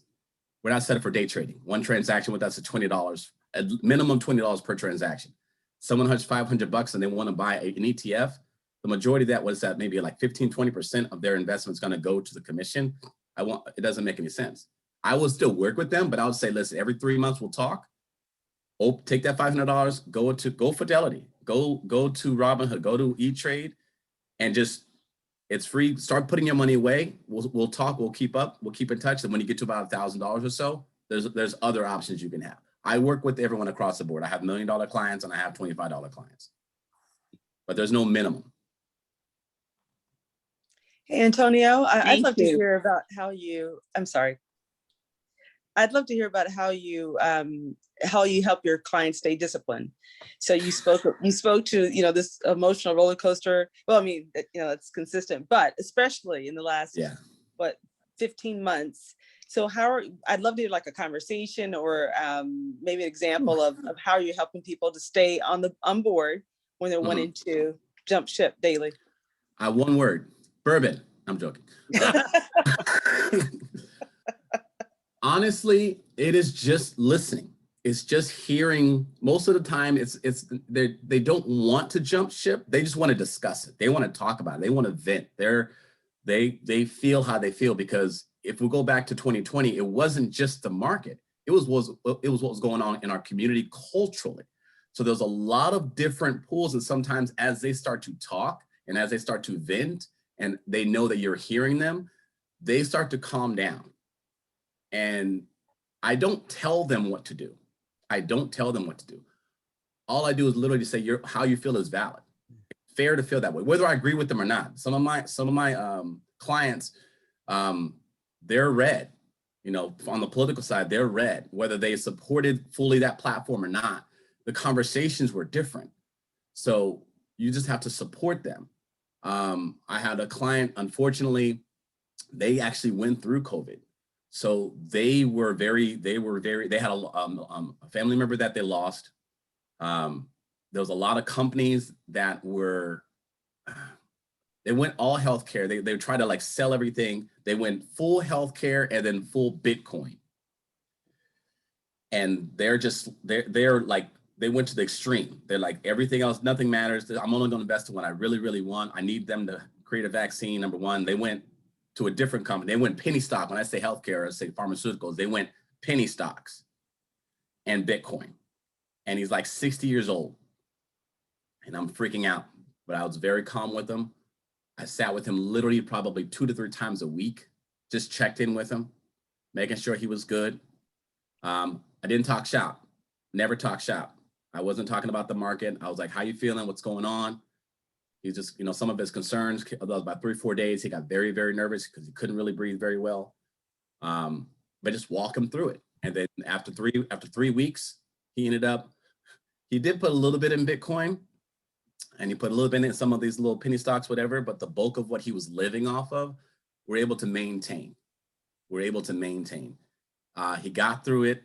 we're not set up for day trading. One transaction with us is $20, a minimum $20 per transaction. Someone has $500 and they want to buy an ETF. The majority of that was that maybe like 15-20% of their investment is going to go to the commission. It doesn't make any sense. I will still work with them, but I would say, listen, every 3 months we'll talk. Take that $500, go Fidelity, go to Robinhood, go to E-Trade, and it's free. Start putting your money away. We'll talk. We'll keep up. We'll keep in touch. And when you get to about $1,000 or so, there's other options you can have. I work with everyone across the board. I have $1 million clients and I have $25 clients, but there's no minimum. Hey, Antonio, I'd love to you. hear about how I'd love to hear about how you help your clients stay disciplined. So you spoke to, this emotional roller coaster. Well, I mean, it's consistent, but especially in the last, 15 months. So I'd love to hear like a conversation or maybe an example of how you're helping people to stay on board when they're wanting to jump ship daily. One word. Bourbon. I'm joking. Honestly, It is just listening. It's just hearing. Most of the time, they don't want to jump ship. They just want to discuss it. They want to talk about it. They want to vent. They feel how they feel, because if we go back to 2020, it wasn't just the market. It was what was going on in our community culturally. So there's a lot of different pools, and sometimes as they start to talk and as they start to vent and they know that you're hearing them, they start to calm down. And I don't tell them what to do. All I do is literally say how you feel is valid. It's fair to feel that way, whether I agree with them or not. Some of my clients, they're red. On the political side, they're red. Whether they supported fully that platform or not, the conversations were different. So you just have to support them. I had a client, unfortunately, they actually went through COVID. So they had a family member that they lost. There was a lot of companies that they went all healthcare. They tried to sell everything. They went full healthcare and then full Bitcoin. And they went to the extreme. They're like, everything else, nothing matters. I'm only going to invest in what I really, really want. I need them to create a vaccine, number one. They went to a different company. They went penny stock. When I say healthcare, I say pharmaceuticals. They went penny stocks and Bitcoin. And he's like 60 years old. And I'm freaking out. But I was very calm with him. I sat with him literally probably 2 to 3 times a week, just checked in with him, making sure he was good. I didn't talk shop, never talk shop. I wasn't talking about the market. I was like, how you feeling? What's going on? He's just, some of his concerns, about 3 or 4 days, he got very, very nervous because he couldn't really breathe very well. But just walk him through it. And then after 3 weeks, he did put a little bit in Bitcoin, and he put a little bit in some of these little penny stocks, whatever, but the bulk of what he was living off of, we're able to maintain. He got through it.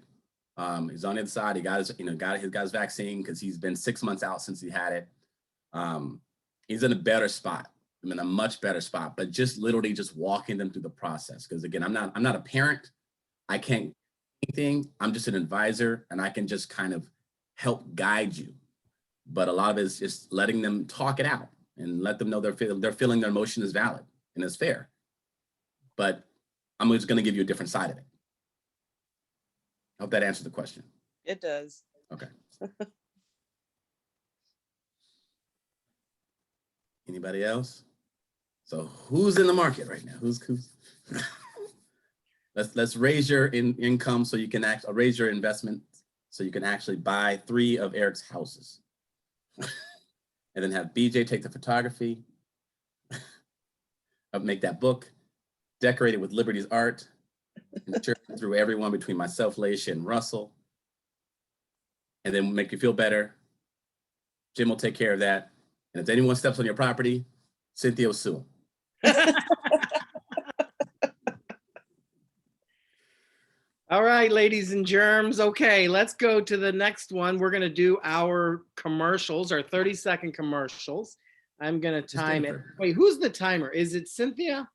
He's on the other side. He got his vaccine because he's been 6 months out since he had it. He's in a better spot. I'm in a much better spot, but just literally just walking them through the process. Because again, I'm not a parent. I can't do anything. I'm just an advisor, and I can just kind of help guide you. But a lot of it is just letting them talk it out and let them know they're feeling their emotion is valid and it's fair. But I'm just going to give you a different side of it. I hope that answers the question. It does. Okay. Anybody else? So who's in the market right now? Who's let's raise your income so you can raise your investment so you can actually buy 3 of Erik's houses. And then have BJ take the photography, make that book, decorate it with Liberty's art, and share it through everyone between myself, Laisha, and Russell. And then make you feel better. Jim will take care of that. And if anyone steps on your property, Cynthia will sue him. All right, ladies and germs. Okay, let's go to the next one. We're going to do our commercials, our 30-second commercials. I'm going to time it. Wait, who's the timer? Is it Cynthia?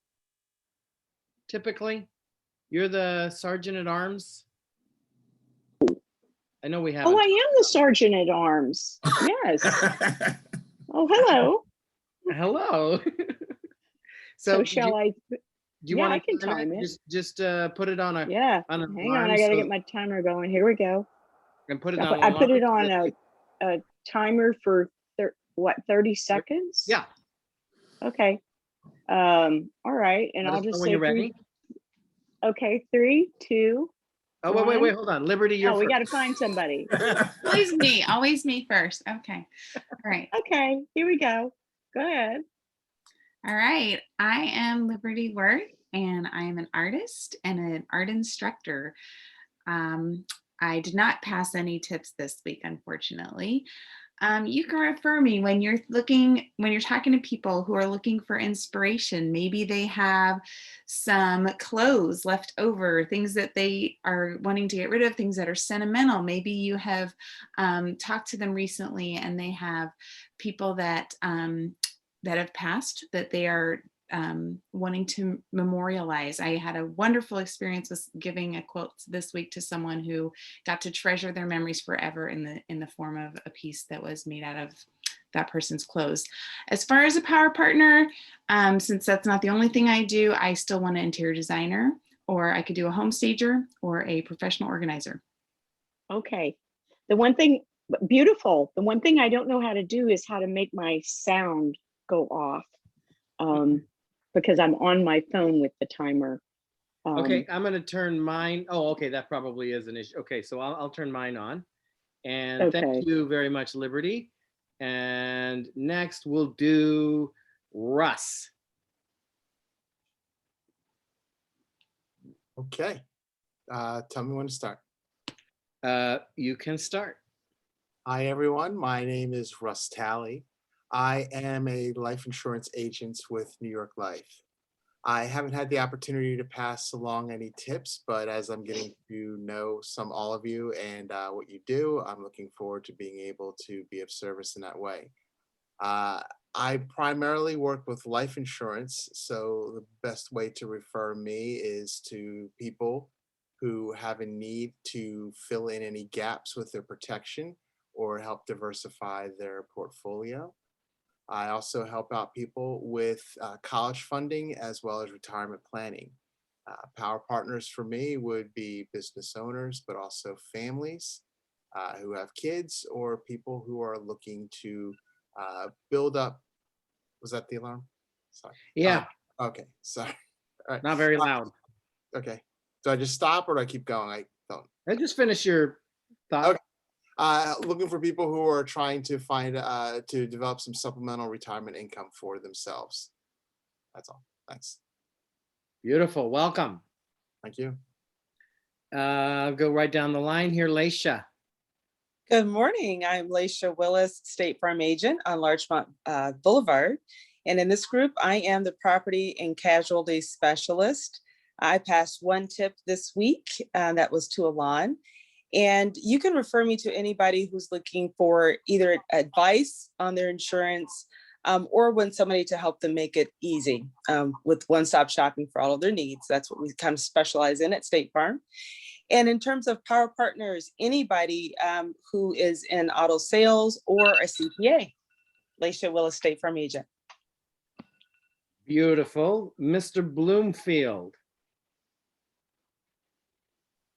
Typically, you're the sergeant at arms. I know we have. Oh, I am the sergeant at arms. Yes. Oh, hello. Hello. So shall I? Do you want I can time it. Just put it on a hang on, I gotta get my timer going. Here we go. And put it on. I put it on a timer for 30 seconds. Yeah. Okay. All right, and I'll just say ready. Okay, 3, 2. Oh wait, hold on, Liberty. You're we got to find somebody. Always me first. Okay. All right. Okay, here we go. Go ahead. All right, I am Liberty Worth, and I am an artist and an art instructor. I did not pass any tips this week, unfortunately. You can refer me when you're talking to people who are looking for inspiration. Maybe they have some clothes left over, things that they are wanting to get rid of, things that are sentimental. Maybe you have talked to them recently and they have people that have passed that they are wanting to memorialize. I had a wonderful experience with giving a quilt this week to someone who got to treasure their memories forever in the form of a piece that was made out of that person's clothes. As far as a power partner, since that's not the only thing I do, I still want an interior designer, or I could do a home stager or a professional organizer. Okay. The one thing, beautiful. The one thing I don't know how to do is how to make my sound go off, because I'm on my phone with the timer. Okay, I'm going to turn mine. Oh, okay, that probably is an issue. Okay, so I'll turn mine on. And Okay. thank you very much, Liberty. And next we'll do Russ. Okay. Tell me when to start. You can start. Hi, everyone. My name is Russ Talley. I am a life insurance agent with New York Life. I haven't had the opportunity to pass along any tips, but as I'm getting to know all of you and what you do, I'm looking forward to being able to be of service in that way. I primarily work with life insurance, so the best way to refer me is to people who have a need to fill in any gaps with their protection or help diversify their portfolio. I also help out people with college funding as well as retirement planning. Power partners for me would be business owners, but also families who have kids or people who are looking to build up. Was that the alarm? Sorry. Yeah. Okay. Sorry. All right. Not very loud. Okay. Do I just stop or do I keep going? I don't. And just finish your thought. Okay. Looking for people who are trying to find to develop some supplemental retirement income for themselves. That's all. Thanks. Beautiful. Welcome. Thank you. I'll go right down the line here, Leisha. Good morning. I'm Leisha Willis, State Farm Agent on Larchmont Boulevard. And in this group, I am the Property and Casualty Specialist. I passed one tip this week, that was to Alon. And you can refer me to anybody who's looking for either advice on their insurance or when somebody to help them make it easy with one-stop shopping for all of their needs. That's what we kind of specialize in at State Farm. And in terms of power partners, anybody who is in auto sales or a CPA. Leisha Willis, State Farm Agent. Beautiful. Mr. Bloomfield.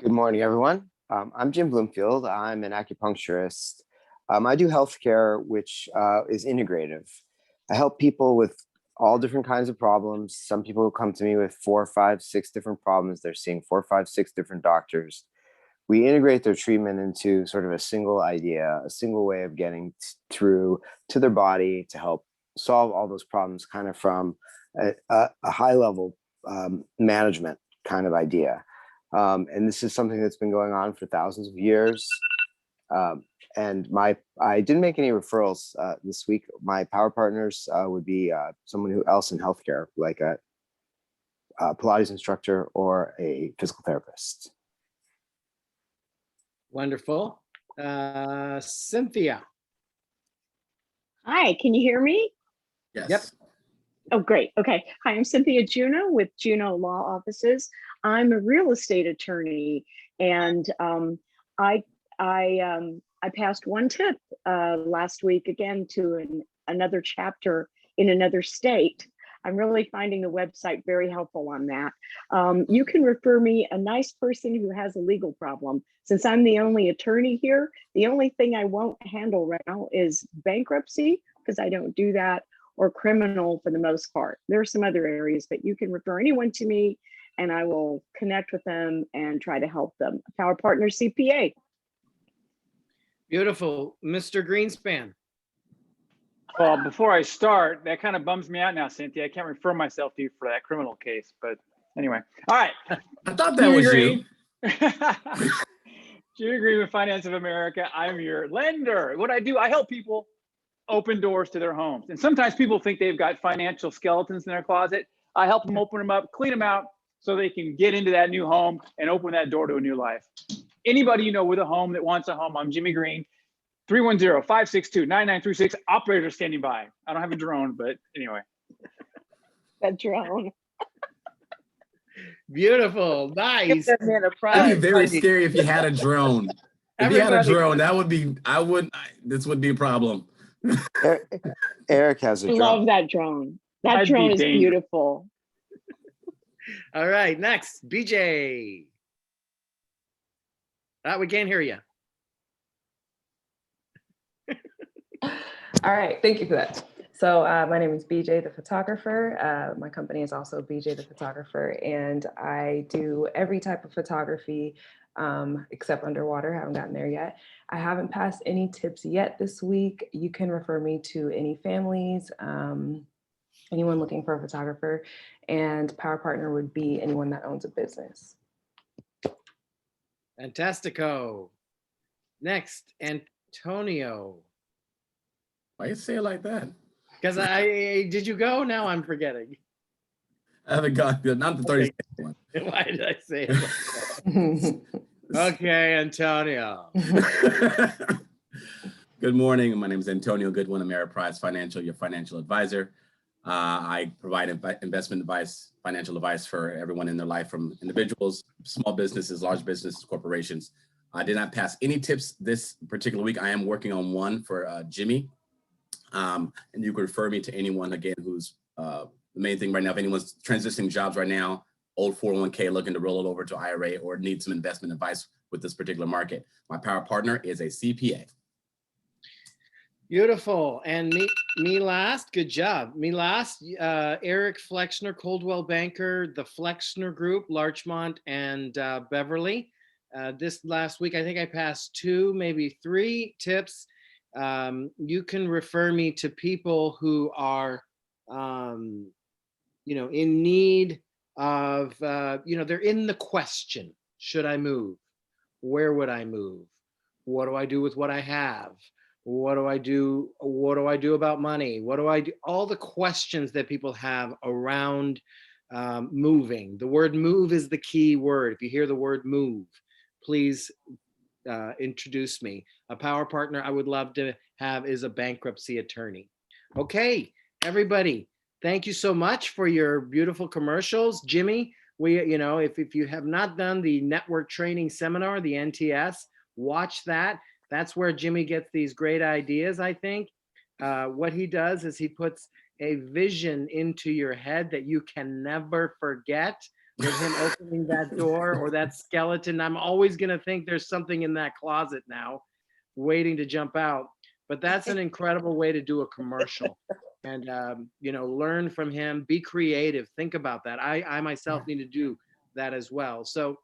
Good morning, everyone. I'm Jim Bloomfield. I'm an acupuncturist. I do healthcare, which is integrative. I help people with all different kinds of problems. Some people come to me with 4, 5, 6 different problems. They're seeing 4, 5, 6 different doctors. We integrate their treatment into sort of a single idea, a single way of getting through to their body to help solve all those problems, kind of from a high level management kind of idea. And this is something that's been going on for thousands of years. And I didn't make any referrals this week. My power partners would be someone else in healthcare, like a Pilates instructor or a physical therapist. Wonderful. Cynthia. Hi, can you hear me? Yes. Yep. Oh, great. Okay. Hi, I'm Cynthia Juneau with Juneau Law Offices. I'm a real estate attorney, and I passed one tip last week again to another chapter in another state. I'm really finding the website very helpful on that. You can refer me a nice person who has a legal problem. Since I'm the only attorney here, the only thing I won't handle right now is bankruptcy, because I don't do that, or criminal for the most part. There are some other areas, but you can refer anyone to me and I will connect with them and try to help them. Power Partner CPA. Beautiful. Mr. Greenspan. Well, before I start, that kind of bums me out now, Cynthia. I can't refer myself to you for that criminal case, but anyway. All right. I thought that was you. Judy Green with Finance of America. I'm your lender. What I do, I help people open doors to their homes. And sometimes people think they've got financial skeletons in their closet. I help them open them up, clean them out so they can get into that new home and open that door to a new life. Anybody you know with a home that wants a home, I'm Jimmy Green. 310-562-9936. Operators standing by. I don't have a drone, but anyway. that drone. Beautiful, nice. Give that man a That'd prize. be very scary if you had a drone. If you had a Everybody- drone, that would be, this would be a problem. Eric has a I drone. love that drone. That That'd drone be is dangerous. beautiful. All right, next, BJ. We can't hear you. All right, thank you for that. So my name is BJ the photographer. My company is also BJ the photographer, and I do every type of photography except underwater. I haven't gotten there yet. I haven't passed any tips yet this week. You can refer me to any families, anyone looking for a photographer, and power partner would be anyone that owns a business. Fantastico. Next, Antonio. Why you say it like that? Because did you go? Now I'm forgetting. I haven't got, not the 30 second one. Why did I say it? Okay, Antonio. Good morning. My name is Antonio Goodwin, Ameriprise Financial, your financial advisor. I provide investment advice, financial advice for everyone in their life, from individuals, small businesses, large businesses, corporations. I did not pass any tips this particular week. I am working on one for Jimmy. And you can refer me to anyone, again, who's the main thing right now. If anyone's transitioning jobs right now, old 401k, looking to roll it over to IRA, or need some investment advice with this particular market, my power partner is a CPA. Beautiful. And me last, good job. Me last, Erik Flexner, Coldwell Banker, the Flexner Group, Larchmont and Beverly. This last week, I think I passed 2, maybe 3 tips. You can refer me to people who are, in need of, they're in the question. Should I move? Where would I move? What do I do with what I have? What do I do? What do I do about money? What do I do? All the questions that people have around moving. The word move is the key word. If you hear the word move, please introduce me. A power partner I would love to have is a bankruptcy attorney. Okay, everybody, thank you so much for your beautiful commercials. Jimmy, if you have not done the network training seminar, the NTS, watch that. That's where Jimmy gets these great ideas, I think. What he does is he puts a vision into your head that you can never forget. With him opening that door or that skeleton, I'm always going to think there's something in that closet now waiting to jump out. But that's an incredible way to do a commercial. And, learn from him, be creative, think about that. I myself need to do that as well. So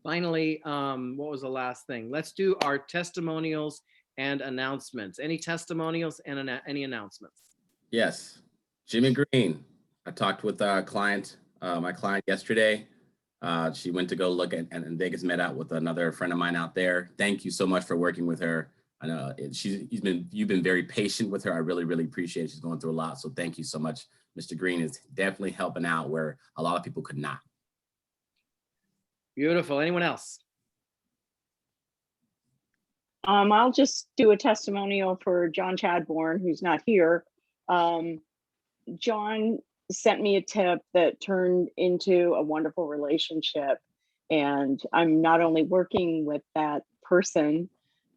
finally, what was the last thing? Let's do our testimonials and announcements. Any testimonials and any announcements? Yes. Jimmy Green. I talked with our client, my client yesterday. She went to go look at, and Vegas met out with another friend of mine out there. Thank you so much for working with her. I know you've been very patient with her. I really, really appreciate it. She's going through a lot. So thank you so much. Mr. Green is definitely helping out where a lot of people could not. Beautiful. Anyone else? I'll just do a testimonial for John Chadbourne, who's not here. John sent me a tip that turned into a wonderful relationship. And I'm not only working with that person,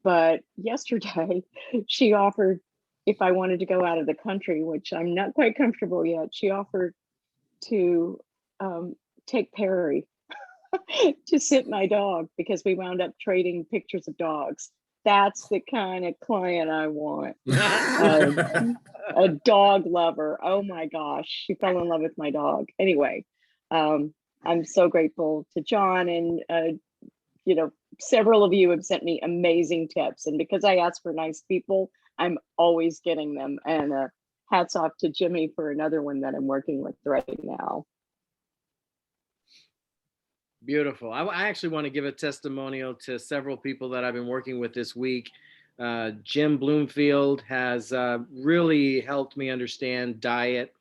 but yesterday she offered, if I wanted to go out of the country, which I'm not quite comfortable yet, she offered to take Perry to sit my dog, because we wound up trading pictures of dogs. That's the kind of client I want. A dog lover. Oh my gosh, she fell in love with my dog. Anyway, I'm so grateful to John, and several of you have sent me amazing tips, and because I ask for nice people, I'm always getting them. And hats off to Jimmy for another one that I'm working with right now. Beautiful. I actually want to give a testimonial to several people that I've been working with this week. Jim Bloomfield has really helped me understand diet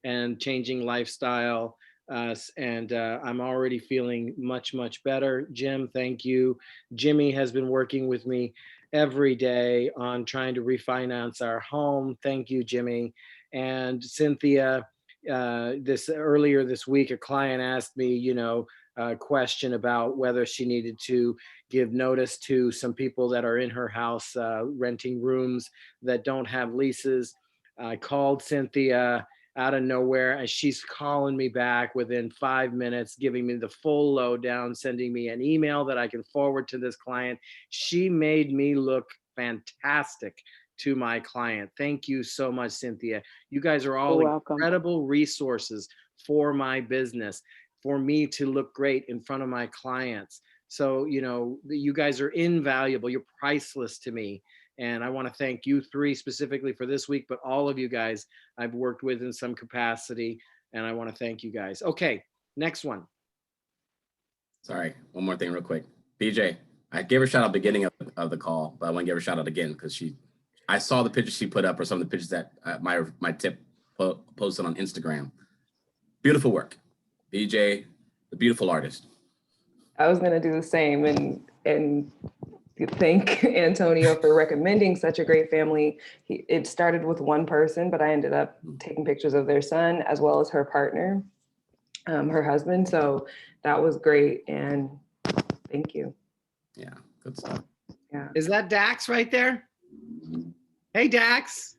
and changing lifestyle. And I'm already feeling much, much better. Jim, thank you. Jimmy has been working with me every day on trying to refinance our home. Thank you, Jimmy. And Cynthia earlier this week, a client asked me, you know, a question about whether she needed to give notice to some people that are in her house renting rooms that don't have leases. I called Cynthia out of nowhere, and she's calling me back within 5 minutes, giving me the full lowdown, sending me an email that I can forward to this client. She made me look fantastic to my client. Thank you so much, Cynthia. You guys are all incredible resources for my business, for me to look great in front of my clients. So, you know, you guys are invaluable. You're priceless to me. And I want to thank you three specifically for this week, but all of you guys I've worked with in some capacity. And I want to thank you guys. Okay, next one. Sorry, one more thing real quick. BJ, I gave her a shout out beginning of the call, but I want to give her a shout out again because I saw the pictures she put up, or some of the pictures that my tip posted on Instagram. Beautiful work. BJ, the beautiful artist. I was gonna do the same and thank Antonio for recommending such a great family. It started with one person, but I ended up taking pictures of their son as well as her partner, her husband. So that was great, and thank you. Yeah, good stuff. Yeah. Is that Dax right there? Hey, Dax.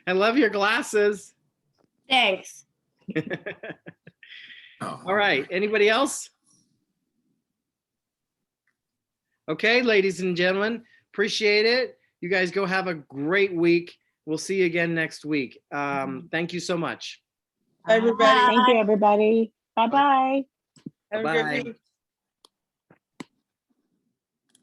I love your glasses. Thanks. All right, anybody else? Okay, ladies and gentlemen, appreciate it. You guys go have a great week. We'll see you again next week. Thank you so much. Bye, everybody. Thank you, everybody. Bye-bye. Have a Bye. good week.